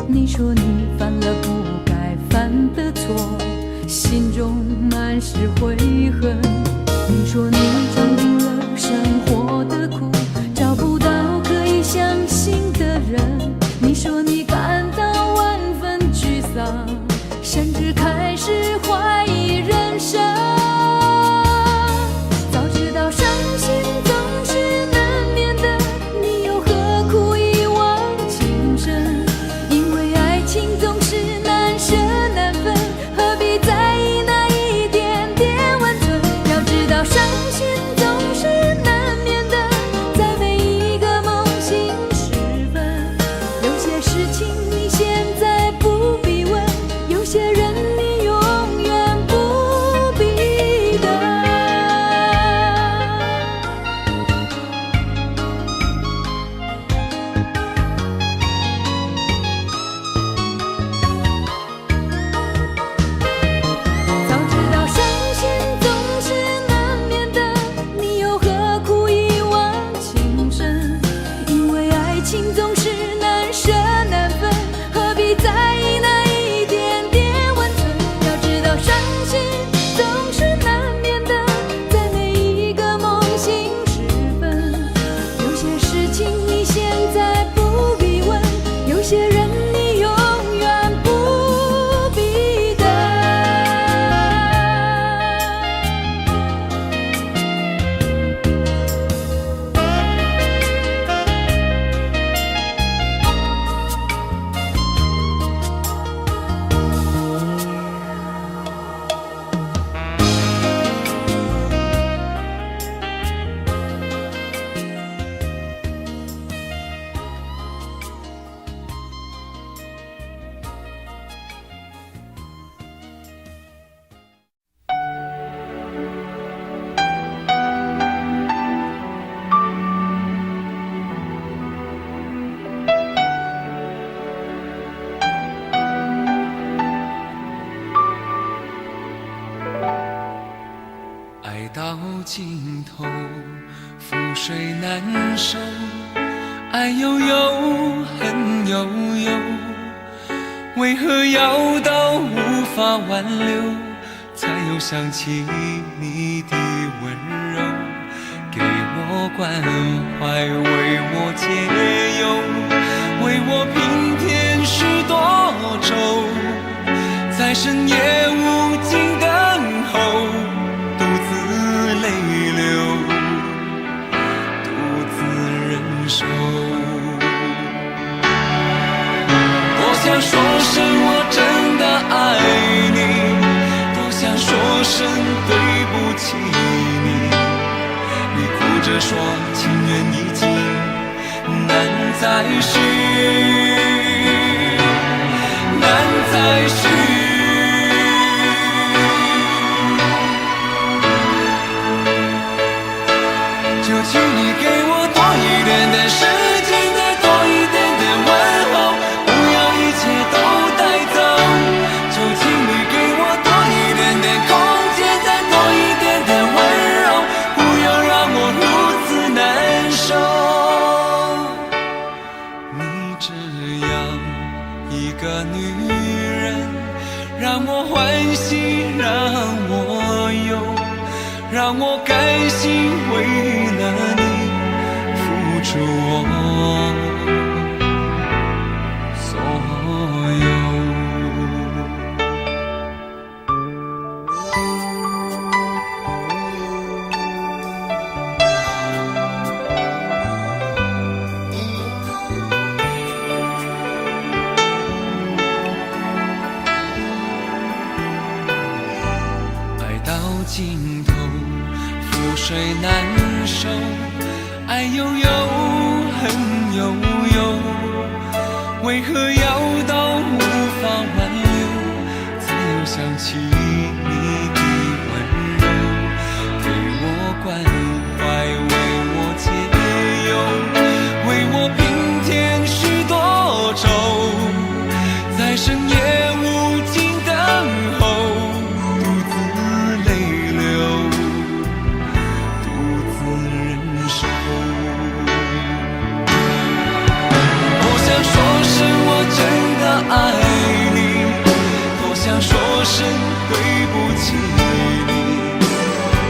你说你犯了不该犯的错，心中满是悔恨。你说你尝尽了生活的苦，找不到可以相信的人。你说你感到万分沮丧，甚至开始怀疑人生。早知道伤心总是难免的，你又何苦一往情深？因为爱情总是难舍难分，何必在意那一点点温存？要知道伤心总是难免的，在每一个梦醒时分。有些事情你现在不必问，尽头，覆水难收，爱悠悠，恨悠悠，为何要到无法挽留，才又想起你的温柔，给我关怀，为我解忧，为我平添许多愁，在深夜无尽等候，独自泪流，独自忍受。多想说声我真的爱你，多想说声对不起你，你哭着说情缘已尽，难再续，难再续。就请你给我多一点点时间，再多一点点问候，不要一切都带走。就请你给我多一点点空间，再多一点点温柔，不要让我如此难受。你这样一个女人，让我欢喜，让我忧，让我甘心为了你付出我所有。爱到尽头，覆水难收，爱悠悠，恨悠悠，为何要到无法挽留，才又想起你的温柔，给我关怀，为我解忧，为我平添许多愁，在深夜无尽等候，独自泪流，独自忍受。多想说声我真的爱你，多想说声对不起你，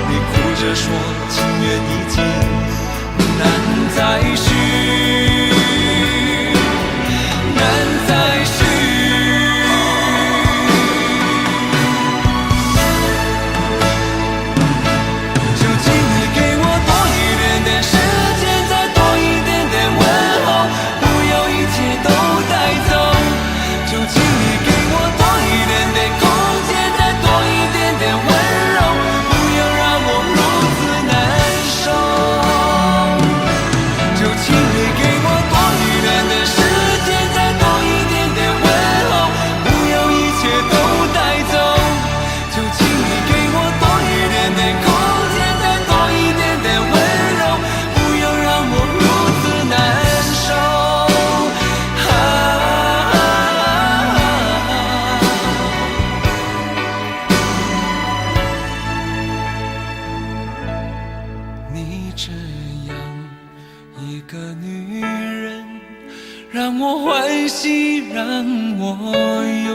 你哭着说情缘已尽，难再续，难再续。就请你给我多一点点时间，再多一点点问候，不要一切都带走。就请你给我多一点点空间，再多一点点温柔，不要让我如此难受。就请你给我多一点点时间，再多一点点问候，不要一切都带走。就请你给我多一点点空间，再多一点点温柔，不要让我如此难受。你这样一个女人，让我欢喜，让我忧，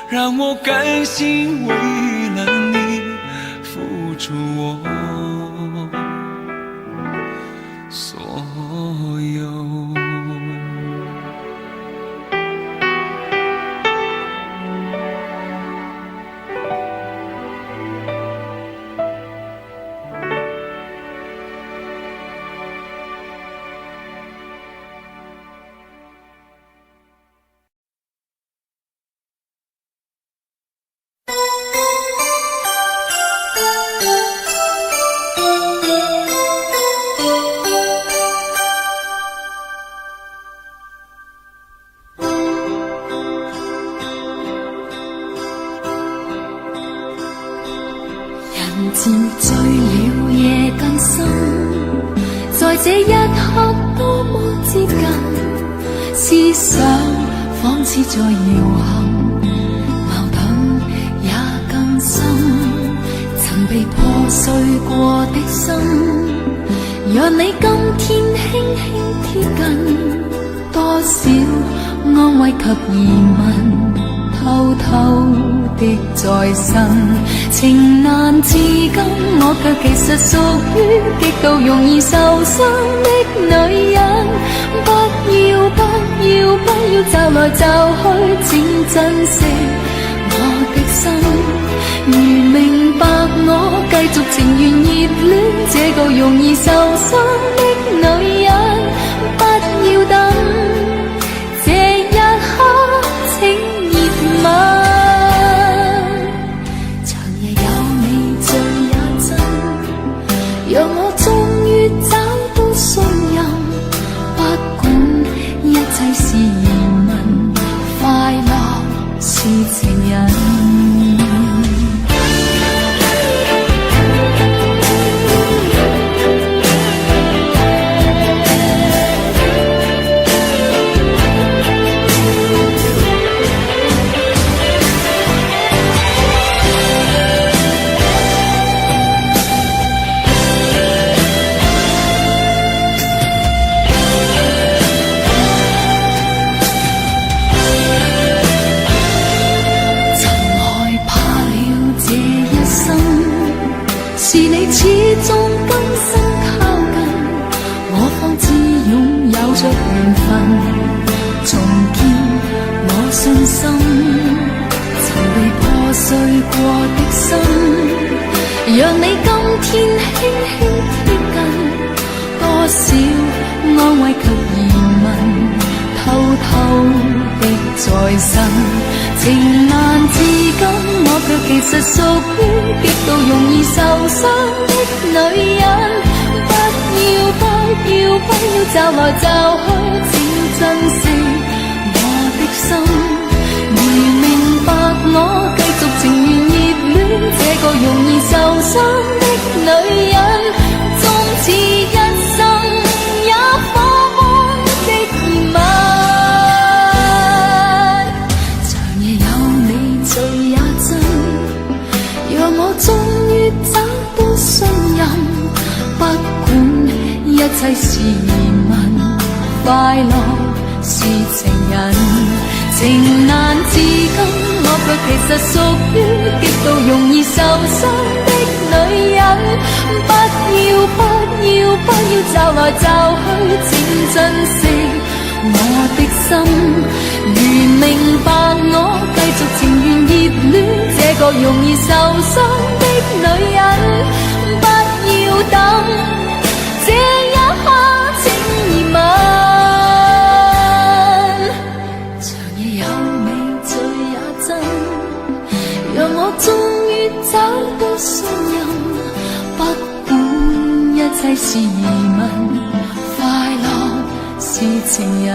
让我甘心为了你付出我所有。人漸醉了，夜更深，在這一刻多麼接近，思想仿似在搖撼，矛盾也更深，曾被破碎過的讓你今天輕輕貼近，多少安慰及疑問，偷偷的在生，情難自禁，我卻其實屬於極度容易受傷的女人。不要驟來驟去，請珍惜我的心。如明白我，繼續情願熱戀這個容易受傷的女人。不要等，這一刻請熱吻。長夜有你醉也真，讓我終於找到信任。不管一切是疑問，快樂是情人。是你始終甘心靠近，我方知擁有着緣分，重建我信心，曾被破碎過的心，讓你今天輕輕貼近，多少安慰及疑問，偷偷的在生，情難自禁，我卻其實屬於極度容易受傷的女人。不要驟來驟去，請珍惜我的心。如明白我，繼續情願熱戀這個容易受傷的女人，終此一生也火紅的熱吻。長夜有你醉也真，讓我終於找到信任。不管一切是疑問，快樂是情人。情難自禁，我卻其實屬於極度容易受傷的女人。不要驟來驟去，請珍惜我的心。如明白我，繼續情願熱戀這個容易受傷的女人。不要等，這一刻請熱吻。長夜有你醉也真，讓我終於找到信任。不管一切是疑問，快樂是情人。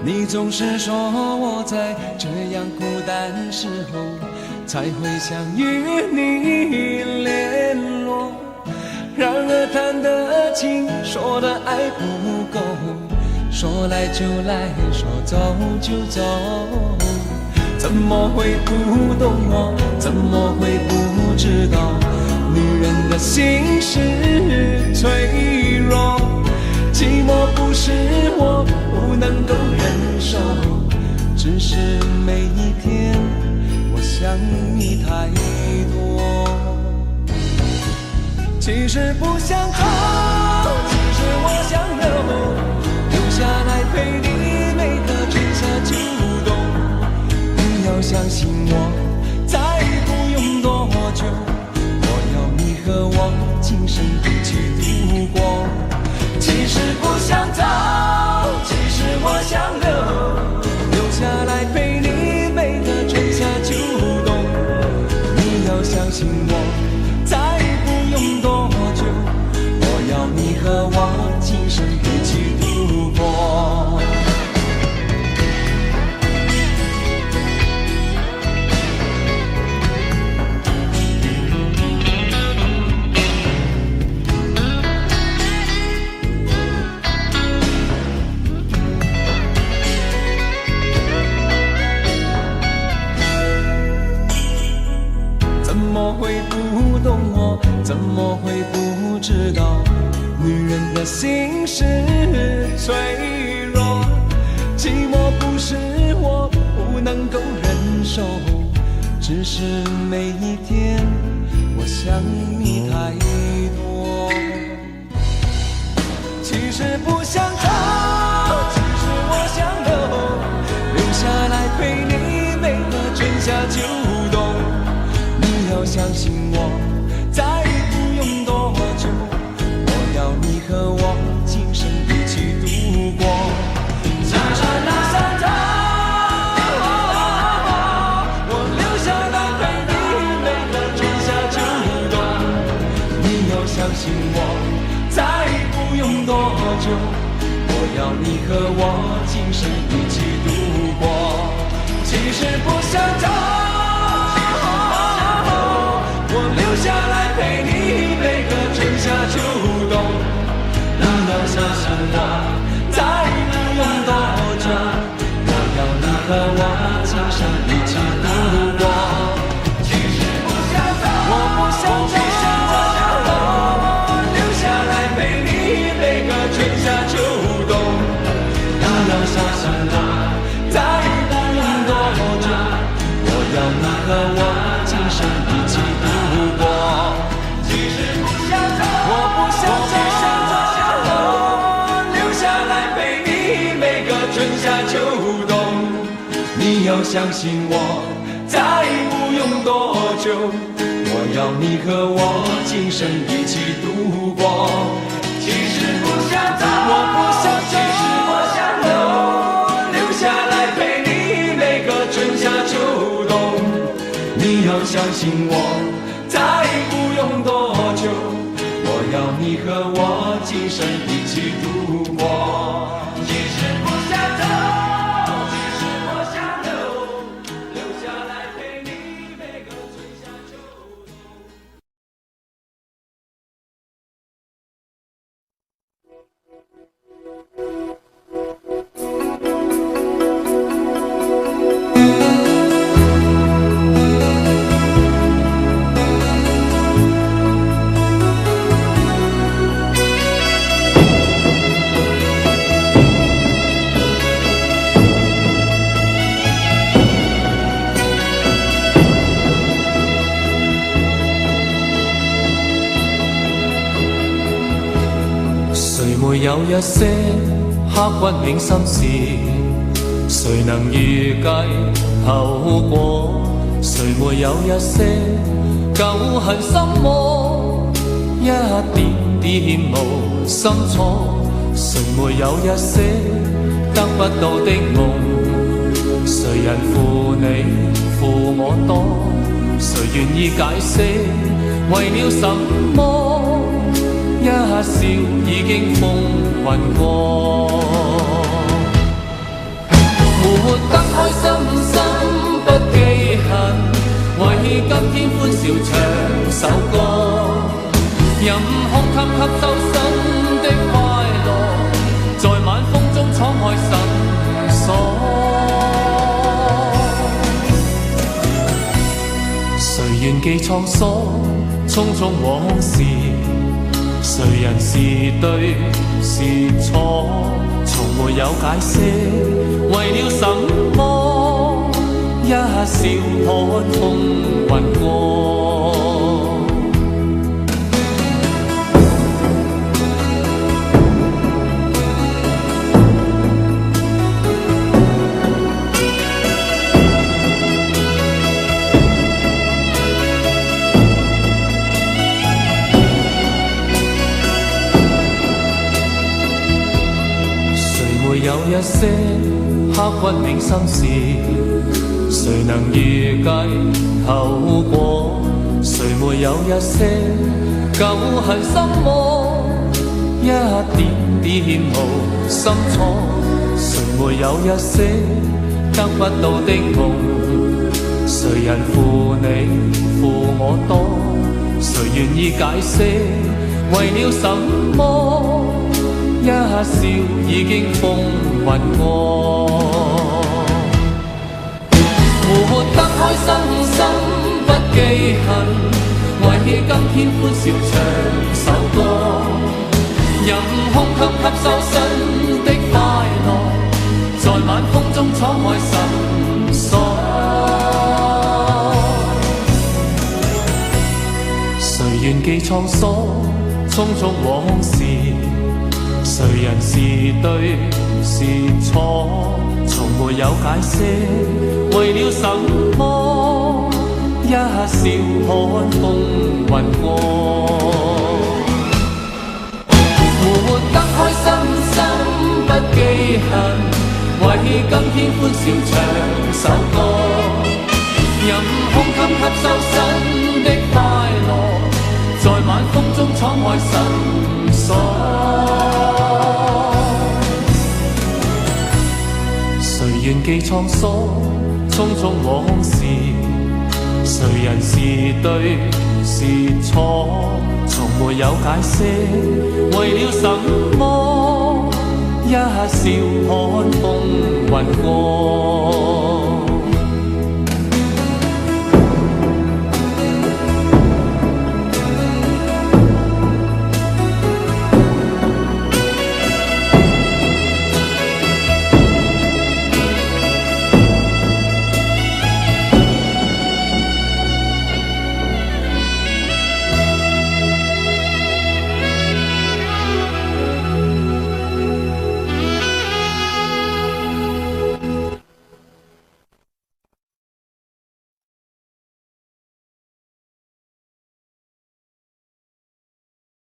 你总是说我在这样孤单时候才会想与你联络，然而谈的情，说的爱不够，说来就来，说走就走，怎么会不懂我？怎么会不知道女人的心是脆弱？寂寞不是我不能够忍受，只是每一天我想你太多。其实不想走下来陪你每个春夏秋冬。你要相信我，再不用多久，我要你和我今生一起度过。其实不想走，其实我想留下来陪你每个春夏秋冬。你要相信我，再不用多久，我要你和我今生一起度过。怎么会不懂我？怎么会不知道？女人的心是脆弱，寂寞不是我不能够忍受，只是每一天我想你太多。其实不想走，其实我想留下来陪你每个春夏秋冬。你要相信我，再不用多久，我要你和我今生一起度过。其实不想走，我留下来陪你每个春夏秋冬。你要相信我，再不用多久，我要你和我今生一起度过。其实不想走，留下来陪你每个春夏秋冬。你要相信我，再不用多久，我要你和我今生一起度过。其实不想走，我不想走，留下来陪你每个春夏秋冬。你要相信我，再不用多久，我要你和我今生一起度过。其实不想走，我不想走，留下来陪你每个春夏秋冬。你要相信我，再不用多久，我要你和我今生一起度过。其实不想走，我不想走，其实我想留下来陪你每个春夏秋冬。你要相信我，再不用多久，我要你和我今生一起度过。其实不想走，其实我想留下来陪你每个春夏秋冬。谁没有一些刻骨铭心事？谁能预计後果？誰沒有一些舊恨心魔？一點點無心錯。誰沒有一些得不到的夢？誰人負你負我多？誰願意解釋為了什麼？一笑已經風雲過。活得開心心不記恨，為今天歡笑唱首歌，任空襟吸收新的快樂，在晚風中敞開心鎖。誰願記創疏，匆匆往事，誰人是對是錯？從沒有解釋，為了什麼？一笑看風雲過。一些刻骨銘心事，誰能預計後果？誰沒有一些舊恨心魔？一點點無心錯，誰沒有一些得不到的夢？誰人負你負我多？誰願意解釋為了什麼？一笑已經風雲過，活得開心心不記恨，為起今天歡笑唱首歌，任空給吸收新的快樂，在晚風中敞開心鎖。誰願記滄桑，匆匆往事？誰人是對是錯？從沒有解釋，為了什麼？一笑看風雲過，活得開心心不記恨，為起今天歡笑唱首歌，任空襟吸收新的快樂，在晚風中敞開心鎖。誰願記滄桑，匆匆往事？誰人是對是錯？從沒有解釋，為了什麼？一笑看風雲過。